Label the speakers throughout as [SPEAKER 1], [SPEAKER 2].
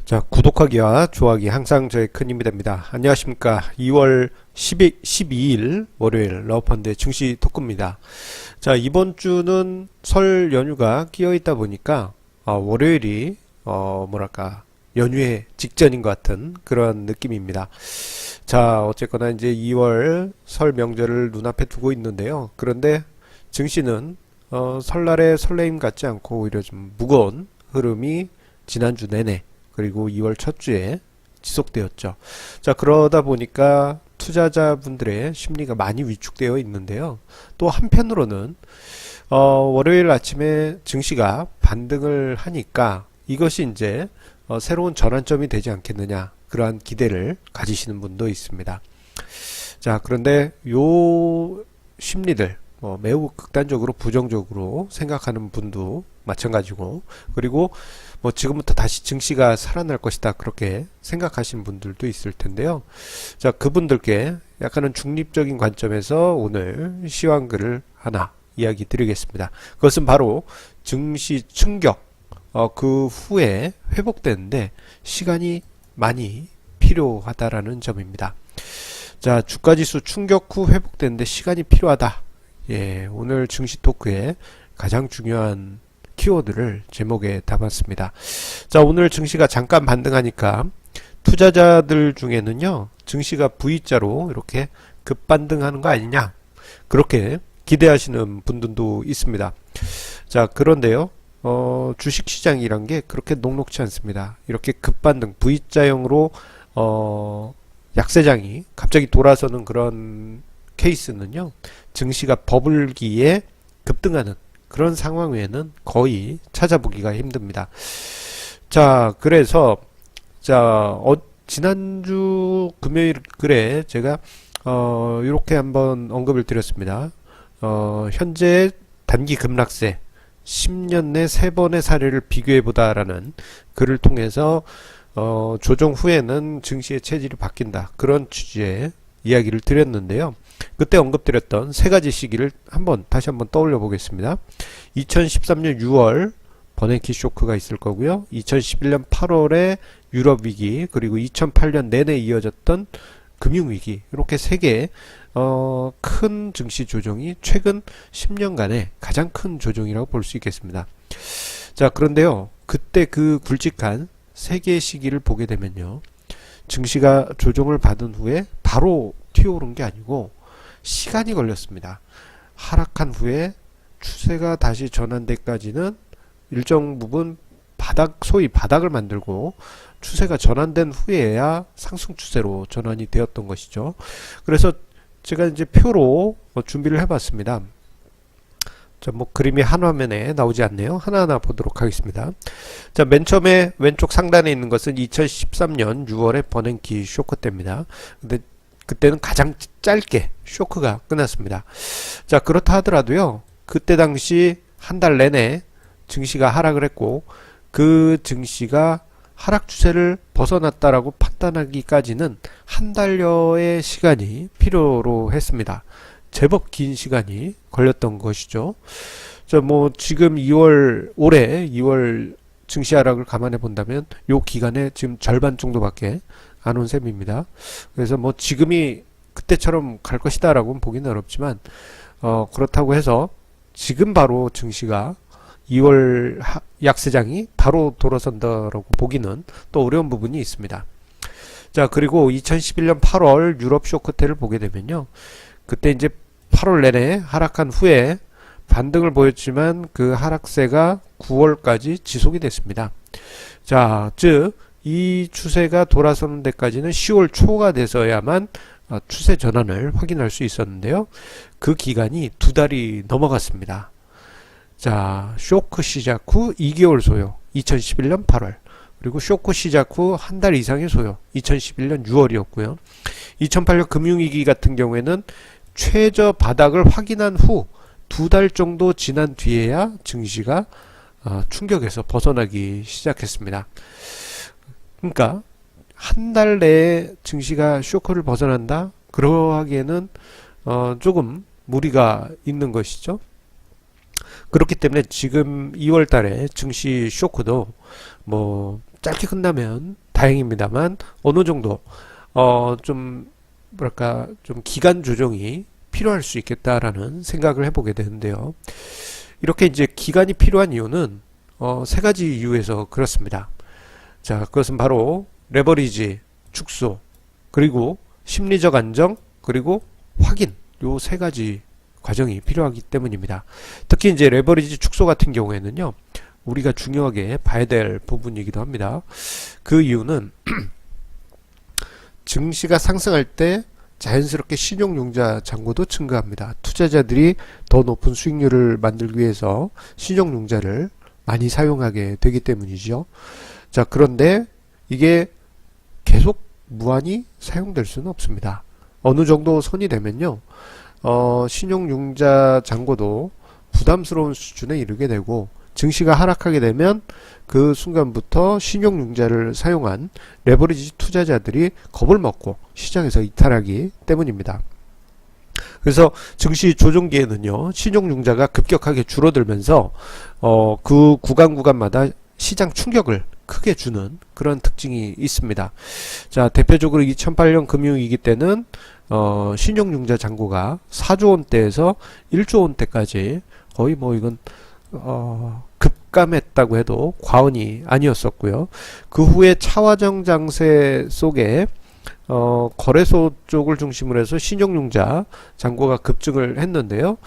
[SPEAKER 1] 자, 구독하기와 좋아하기 항상 저의 큰 힘이 됩니다. 안녕하십니까. 2월 12일 월요일 러펀드의 증시 토크입니다. 자, 이번 주는 설 연휴가 끼어 있다 보니까 월요일이 뭐랄까 연휴의 직전인 것 같은 그런 느낌입니다. 자, 어쨌거나 이제 2월 설 명절을 눈앞에 두고 있는데요. 그런데 증시는 설날의 설레임 같지 않고 오히려 좀 무거운 흐름이 지난주 내내 그리고 2월 첫 주에 지속되었죠. 자, 그러다 보니까 투자자분들의 심리가 많이 위축되어 있는데요. 또 한편으로는 월요일 아침에 증시가 반등을 하니까 이것이 이제 새로운 전환점이 되지 않겠느냐, 그러한 기대를 가지시는 분도 있습니다. 자, 그런데 요 심리들 매우 극단적으로 부정적으로 생각하는 분도 마찬가지고, 그리고 지금부터 다시 증시가 살아날 것이다 그렇게 생각하시는 분들도 있을 텐데요. 자, 그분들께 약간은 중립적인 관점에서 오늘 시황글을 하나 이야기 드리겠습니다. 그것은 바로 증시 충격 그 후에 회복되는데 시간이 많이 필요하다라는 점입니다. 자, 주가지수 충격 후 회복되는데 시간이 필요하다. 예, 오늘 증시 토크의 가장 중요한 키워드를 제목에 담았습니다. 자, 오늘 증시가 잠깐 반등하니까 투자자들 중에는요, 증시가 V자로 이렇게 급반등하는 거 아니냐, 그렇게 기대하시는 분들도 있습니다. 자, 그런데요, 주식시장이란 게 그렇게 녹록치 않습니다. 이렇게 급반등 V자형으로 약세장이 갑자기 돌아서는 그런 케이스는요, 증시가 버블기에 급등하는 그런 상황 외에는 거의 찾아보기가 힘듭니다. 자, 그래서 지난주 금요일 글에 제가 이렇게 한번 언급을 드렸습니다. 현재 단기 급락세 10년 내 3번의 사례를 비교해보다라는 글을 통해서 조정 후에는 증시의 체질이 바뀐다, 그런 취지의 이야기를 드렸는데요. 그때 언급드렸던 세 가지 시기를 다시 한번 떠올려 보겠습니다. 2013년 6월 버냉키 쇼크가 있을 거고요. 2011년 8월에 유럽 위기, 그리고 2008년 내내 이어졌던 금융 위기, 이렇게 세 개의 큰 증시 조정이 최근 10년간의 가장 큰 조정이라고 볼 수 있겠습니다. 자, 그런데요, 그때 그 굵직한 세 개의 시기를 보게 되면요, 증시가 조정을 받은 후에 바로 튀어오른 게 아니고 시간이 걸렸습니다. 하락한 후에 추세가 다시 전환되기까지는 일정 부분 소위 바닥을 만들고 추세가 전환된 후에야 상승 추세로 전환이 되었던 것이죠. 그래서 제가 이제 표로 준비를 해봤습니다. 자, 그림이 한 화면에 나오지 않네요. 하나하나 보도록 하겠습니다. 자, 맨 처음에 왼쪽 상단에 있는 것은 2013년 6월의 버냉키 쇼크 때입니다. 근데 그때는 가장 짧게 쇼크가 끝났습니다. 자, 그렇다 하더라도요, 그때 당시 한 달 내내 증시가 하락을 했고, 그 증시가 하락 추세를 벗어났다라고 판단하기까지는 한 달여의 시간이 필요로 했습니다. 제법 긴 시간이 걸렸던 것이죠. 자, 지금 올해 2월 증시 하락을 감안해 본다면 요 기간에 지금 절반 정도밖에 안 온 셈입니다. 그래서 지금이 그때처럼 갈 것이다 라고는 보기는 어렵지만, 그렇다고 해서 지금 바로 증시가 2월 약세장이 바로 돌아선다라고 보기는 또 어려운 부분이 있습니다. 자, 그리고 2011년 8월 유럽 쇼크 때를 보게 되면요, 그때 이제 8월 내내 하락한 후에 반등을 보였지만 그 하락세가 9월까지 지속이 됐습니다. 자, 즉 이 추세가 돌아서는 데까지는 10월 초가 돼서야만 추세 전환을 확인할 수 있었는데요. 그 기간이 2달이 넘어갔습니다. 자, 쇼크 시작 후 2개월 소요, 2011년 8월. 그리고 쇼크 시작 후 한 달 이상의 소요, 2011년 6월이었고요. 2008년 금융위기 같은 경우에는 최저 바닥을 확인한 후 2달 정도 지난 뒤에야 증시가 충격에서 벗어나기 시작했습니다. 그러니까 한 달 내에 증시가 쇼크를 벗어난다? 그러하기에는 조금 무리가 있는 것이죠. 그렇기 때문에 지금 2월 달에 증시 쇼크도 짧게 끝나면 다행입니다만 어느 정도 좀 뭐랄까 좀 기간 조정이 필요할 수 있겠다라는 생각을 해보게 되는데요. 이렇게 이제 기간이 필요한 이유는 세 가지 이유에서 그렇습니다. 자, 그것은 바로 레버리지 축소, 그리고 심리적 안정, 그리고 확인, 요 세 가지 과정이 필요하기 때문입니다. 특히 이제 레버리지 축소 같은 경우에는요, 우리가 중요하게 봐야 될 부분이기도 합니다. 그 이유는 증시가 상승할 때 자연스럽게 신용융자 잔고도 증가합니다. 투자자들이 더 높은 수익률을 만들기 위해서 신용융자를 많이 사용하게 되기 때문이죠. 자, 그런데 이게 계속 무한히 사용될 수는 없습니다. 어느 정도 선이 되면요, 신용융자 잔고도 부담스러운 수준에 이르게 되고, 증시가 하락하게 되면 그 순간부터 신용융자를 사용한 레버리지 투자자들이 겁을 먹고 시장에서 이탈하기 때문입니다. 그래서 증시 조정기에는요, 신용융자가 급격하게 줄어들면서 그 구간마다 시장 충격을 크게 주는 그런 특징이 있습니다. 자, 대표적으로 2008년 금융위기 때는 신용융자 잔고가 4조 원대에서 1조 원대까지 거의 뭐 이건 급감했다고 해도 과언이 아니었었고요. 그 후에 차화정 장세 속에 거래소 쪽을 중심으로 해서 신용융자 잔고가 급증을 했는데요.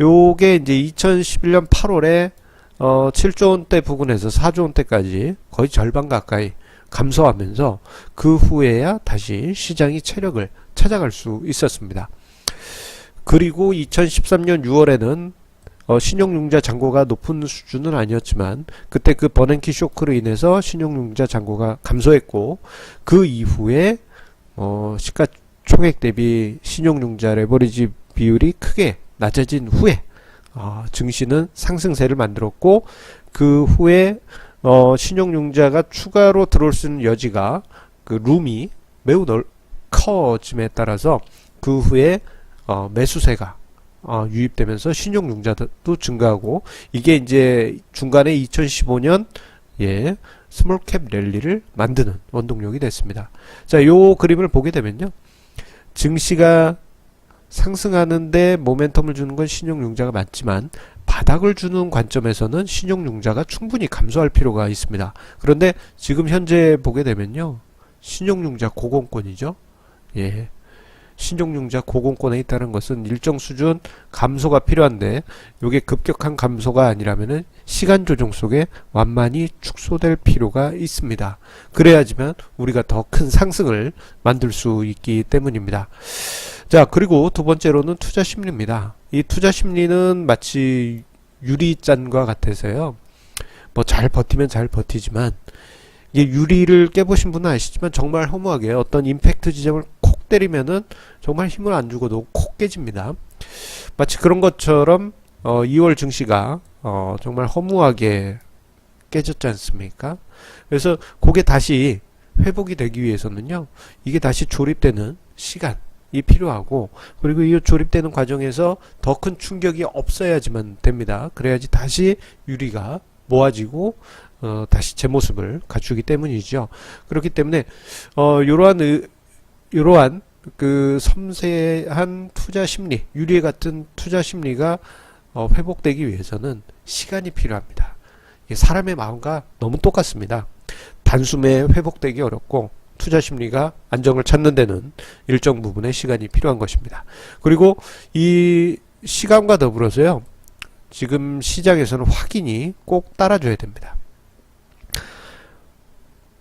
[SPEAKER 1] 요게 이제 2011년 8월에 7조 원대 부근에서 4조 원대까지 거의 절반 가까이 감소하면서 그 후에야 다시 시장이 체력을 찾아갈 수 있었습니다. 그리고 2013년 6월에는 신용융자 잔고가 높은 수준은 아니었지만 그때 그 버냉키 쇼크로 인해서 신용융자 잔고가 감소했고, 그 이후에 시가총액 대비 신용융자 레버리지 비율이 크게 낮아진 후에 증시는 상승세를 만들었고, 그 후에 신용융자가 추가로 들어올 수 있는 여지가 그 룸이 매우 커짐에 따라서 그 후에 매수세가 유입되면서 신용융자도 증가하고, 이게 이제 중간에 2015년 스몰캡 랠리를 만드는 원동력이 됐습니다. 자, 요 그림을 보게 되면요, 증시가 상승하는데 모멘텀을 주는 건 신용융자가 맞지만 바닥을 주는 관점에서는 신용융자가 충분히 감소할 필요가 있습니다. 그런데 지금 현재 보게 되면요, 신용융자 고공권이죠. 신용융자 고공권에 있다는 것은 일정 수준 감소가 필요한데, 이게 급격한 감소가 아니라면은 시간 조정 속에 완만히 축소될 필요가 있습니다. 그래야지만 우리가 더 큰 상승을 만들 수 있기 때문입니다. 자, 그리고 두 번째로는 투자 심리입니다. 이 투자 심리는 마치 유리잔과 같아서요, 뭐 잘 버티면 잘 버티지만, 이게 유리를 깨보신 분은 아시지만 정말 허무하게 어떤 임팩트 지점을 콕 때리면은 정말 힘을 안 주고도 콕 깨집니다. 마치 그런 것처럼 2월 증시가 정말 허무하게 깨졌지 않습니까? 그래서 그게 다시 회복이 되기 위해서는요, 이게 다시 조립되는 시간이 필요하고, 그리고 이 조립되는 과정에서 더 큰 충격이 없어야지만 됩니다. 그래야지 다시 유리가 모아지고 다시 제 모습을 갖추기 때문이죠. 그렇기 때문에 이러한 그 섬세한 투자 심리, 유리 같은 투자 심리가 회복되기 위해서는 시간이 필요합니다. 사람의 마음과 너무 똑같습니다. 단숨에 회복되기 어렵고 투자 심리가 안정을 찾는 데는 일정 부분의 시간이 필요한 것입니다. 그리고 이 시간과 더불어서요, 지금 시장에서는 확인이 꼭 따라줘야 됩니다.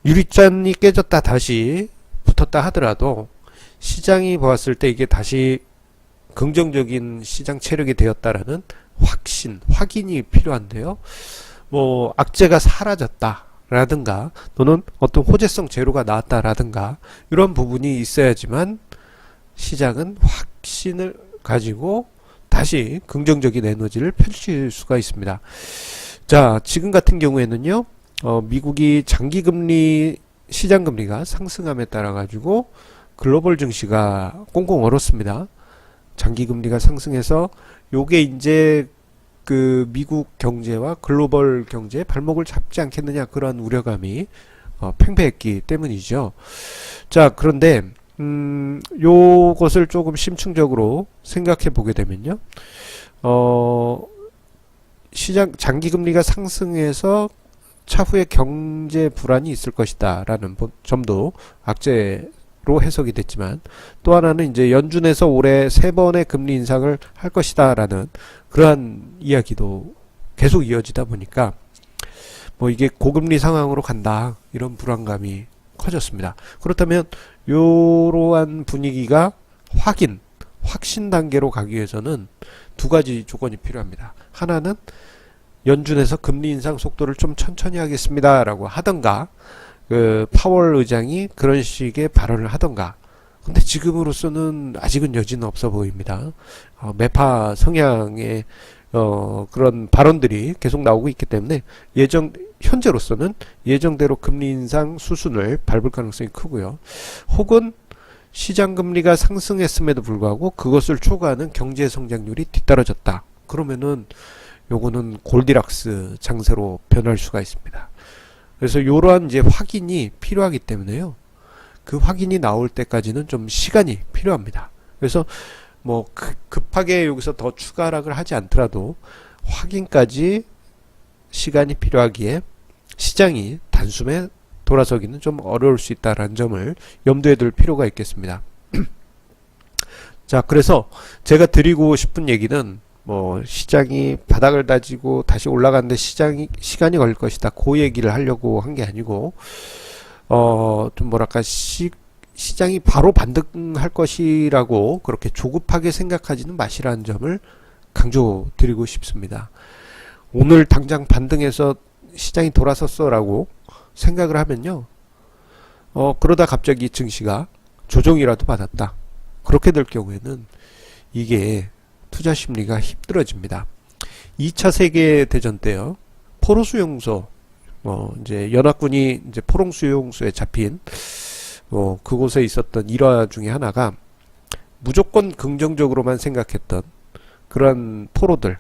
[SPEAKER 1] 유리잔이 깨졌다 다시 붙었다 하더라도 시장이 보았을 때 이게 다시 긍정적인 시장 체력이 되었다라는 확인이 필요한데요. 뭐 악재가 사라졌다라든가 또는 어떤 호재성 제로가 나왔다라든가 이런 부분이 있어야지만 시장은 확신을 가지고 다시 긍정적인 에너지를 펼칠 수가 있습니다. 자, 지금 같은 경우에는요, 미국이 장기금리 시장금리가 상승함에 따라 가지고 글로벌 증시가 꽁꽁 얼었습니다. 장기금리가 상승해서 요게 이제 그 미국 경제와 글로벌 경제의 발목을 잡지 않겠느냐, 그런 우려감이 팽배했기 때문이죠. 자, 그런데 요것을 조금 심층적으로 생각해 보게 되면요. 시장 장기금리가 상승해서 차후에 경제 불안이 있을 것이다 라는 점도 악재로 해석이 됐지만, 또 하나는 이제 연준에서 올해 3번의 금리 인상을 할 것이다 라는 그러한 이야기도 계속 이어지다 보니까 뭐 이게 고금리 상황으로 간다 이런 불안감이 커졌습니다. 그렇다면 이러한 분위기가 확신 단계로 가기 위해서는 두 가지 조건이 필요합니다. 하나는 연준에서 금리 인상 속도를 좀 천천히 하겠습니다 라고 하던가, 파월 의장이 그런 식의 발언을 하던가. 근데 지금으로서는 아직은 여지는 없어 보입니다. 매파 성향의 그런 발언들이 계속 나오고 있기 때문에 현재로서는 예정대로 금리 인상 수순을 밟을 가능성이 크고요. 혹은 시장 금리가 상승했음에도 불구하고 그것을 초과하는 경제 성장률이 뒤떨어졌다. 그러면은 요거는 골디락스 장세로 변할 수가 있습니다. 그래서 이러한 이제 확인이 필요하기 때문에요. 그 확인이 나올 때까지는 좀 시간이 필요합니다. 그래서 뭐 급하게 여기서 더 추가 하락을 하지 않더라도 확인까지 시간이 필요하기에 시장이 단숨에 돌아서기는 좀 어려울 수 있다는 점을 염두에 둘 필요가 있겠습니다. 자, 그래서 제가 드리고 싶은 얘기는 뭐 시장이 바닥을 다지고 다시 올라가는데 시간이 걸릴 것이다, 그 얘기를 하려고 한 게 아니고, 좀 뭐랄까, 시장이 바로 반등할 것이라고 그렇게 조급하게 생각하지는 마시라는 점을 강조드리고 싶습니다. 오늘 당장 반등해서 시장이 돌아섰어 라고 생각을 하면요, 그러다 갑자기 증시가 조정이라도 받았다, 그렇게 될 경우에는 이게 투자 심리가 힘들어집니다. 2차 세계대전 때요, 포로 수용소, 이제 연합군이 이제 포로 수용소에 잡힌 그곳에 있었던 일화 중에 하나가, 무조건 긍정적으로만 생각했던 그런 포로들,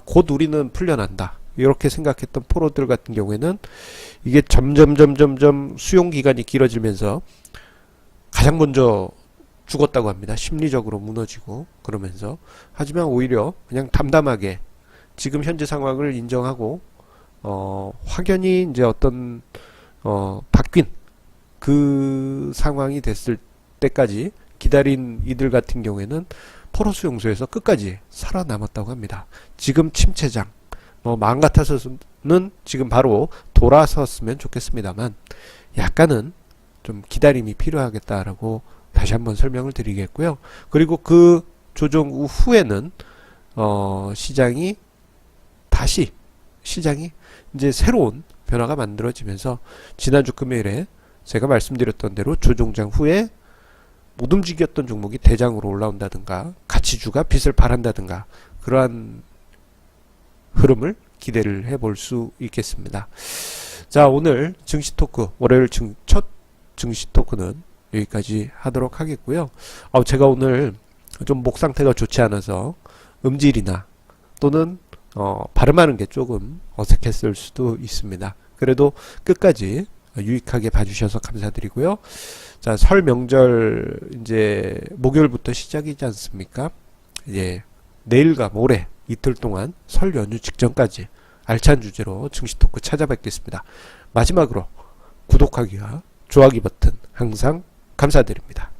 [SPEAKER 1] 곧 우리는 풀려난다 이렇게 생각했던 포로들 같은 경우에는 이게 점점 수용 기간이 길어지면서 가장 먼저 죽었다고 합니다. 심리적으로 무너지고 그러면서. 하지만 오히려 그냥 담담하게 지금 현재 상황을 인정하고 확연히 이제 어떤 바뀐 그 상황이 됐을 때까지 기다린 이들 같은 경우에는 포로 수용소에서 끝까지 살아남았다고 합니다. 지금 침체장, 마음 같아서는 지금 바로 돌아섰으면 좋겠습니다만 약간은 좀 기다림이 필요하겠다라고 다시 한번 설명을 드리겠고요. 그리고 그 조정 후에는 시장이 이제 새로운 변화가 만들어지면서, 지난주 금요일에 제가 말씀드렸던 대로 조정장 후에 못 움직였던 종목이 대장으로 올라온다든가 가치주가 빚을 발한다든가 그러한 흐름을 기대를 해볼 수 있겠습니다. 자, 오늘 증시 토크, 월요일 첫 증시 토크는 여기까지 하도록 하겠고요. 제가 오늘 좀 목 상태가 좋지 않아서 음질이나 또는 발음하는 게 조금 어색했을 수도 있습니다. 그래도 끝까지 유익하게 봐주셔서 감사드리고요. 자, 설 명절 이제 목요일부터 시작이지 않습니까? 이제 내일과 모레 이틀 동안 설 연휴 직전까지 알찬 주제로 증시 토크 찾아뵙겠습니다. 마지막으로 구독하기와 좋아하기 버튼 항상 감사드립니다.